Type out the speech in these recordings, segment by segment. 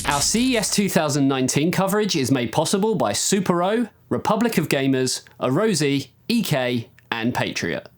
Our CES 2019 coverage is made possible by Super O, Republic of Gamers, ROG, EK, and Patriot.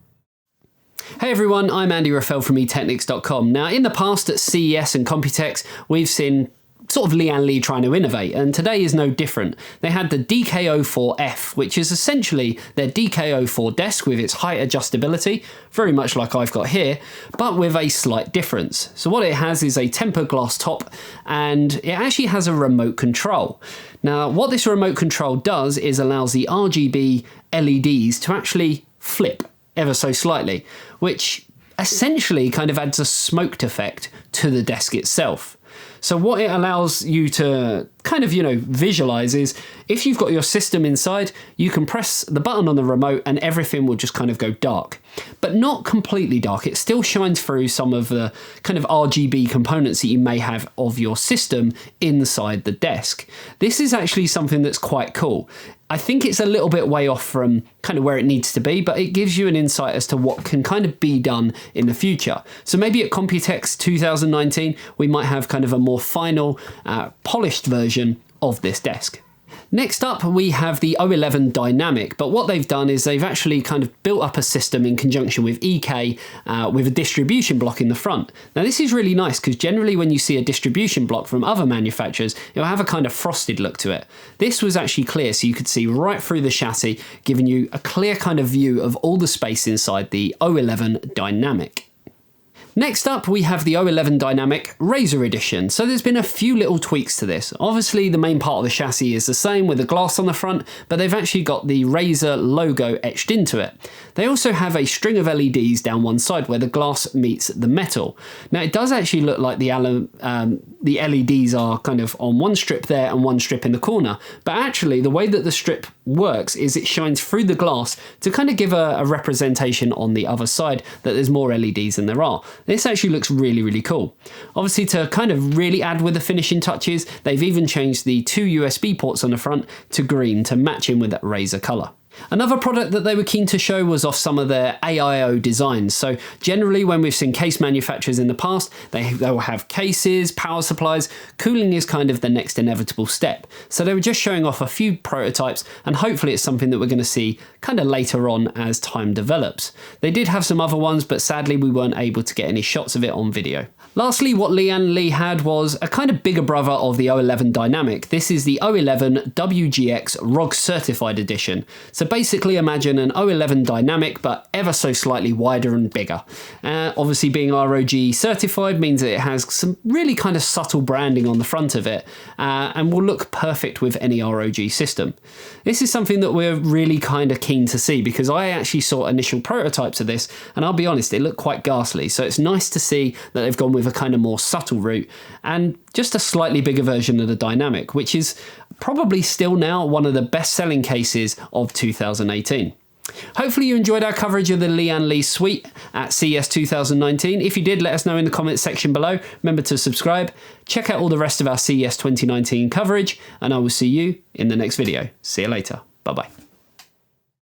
Hey everyone, I'm Andy Raffel from eTeknix.com. Now, in the past at CES and Computex, we've seen sort of Lian Li trying to innovate, and today is no different. They had the DK04F, which is essentially their DK04 desk with its height adjustability, very much like I've got here, but with a slight difference. So what it has is a tempered glass top, and it actually has a remote control. Now, what this remote control does is allows the RGB LEDs to actually flip ever so slightly, which essentially kind of adds a smoked effect to the desk itself. So what it allows you to kind of, visualize is if you've got your system inside, you can press the button on the remote and everything will just kind of go dark, but not completely dark. It still shines through some of the kind of RGB components that you may have of your system inside the desk. This is actually something that's quite cool. I think it's a little bit way off from kind of where it needs to be, but it gives you an insight as to what can kind of be done in the future. So maybe at Computex 2019, we might have kind of a more final, polished version of this desk. Next up, we have the O11 Dynamic, but what they've done is they've actually kind of built up a system in conjunction with EK with a distribution block in the front. Now this is really nice because generally when you see a distribution block from other manufacturers, it'll have a kind of frosted look to it. This was actually clear, so you could see right through the chassis, giving you a clear kind of view of all the space inside the O11 Dynamic. Next up, we have the O11 Dynamic Razor Edition. So there's been a few little tweaks to this. Obviously, the main part of the chassis is the same with the glass on the front, but they've actually got the Razer logo etched into it. They also have a string of LEDs down one side where the glass meets the metal. Now, it does actually look like the LEDs are kind of on one strip there and one strip in the corner, but actually the way that the strip works is it shines through the glass to kind of give a representation on the other side that there's more LEDs than there are. This actually looks really, really cool. Obviously, to kind of really add with the finishing touches, they've even changed the two USB ports on the front to green to match in with that Razer colour. Another product that they were keen to show was off some of their AIO designs. So generally when we've seen case manufacturers in the past, they'll have cases, power supplies. Cooling is kind of the next inevitable step. So they were just showing off a few prototypes, and hopefully it's something that we're going to see kind of later on as time develops. They did have some other ones, but sadly we weren't able to get any shots of it on video. Lastly, what Lian Li had was a kind of bigger brother of the O11 Dynamic. This is the O11 WGX ROG Certified Edition. So basically imagine an O11 Dynamic, but ever so slightly wider and bigger. Obviously being ROG certified means that it has some really kind of subtle branding on the front of it, and will look perfect with any ROG system. This is something that we're really kind of keen to see because I actually saw initial prototypes of this, and I'll be honest, it looked quite ghastly. So it's nice to see that they've gone with a kind of more subtle route and just a slightly bigger version of the Dynamic, which is probably still now one of the best-selling cases of 2018. Hopefully you enjoyed our coverage of the Lian Li suite at CES 2019. If you did, let us know in the comments section below. Remember to subscribe. Check out all the rest of our CES 2019 coverage, and I will see you in the next video. See you later. Bye-bye.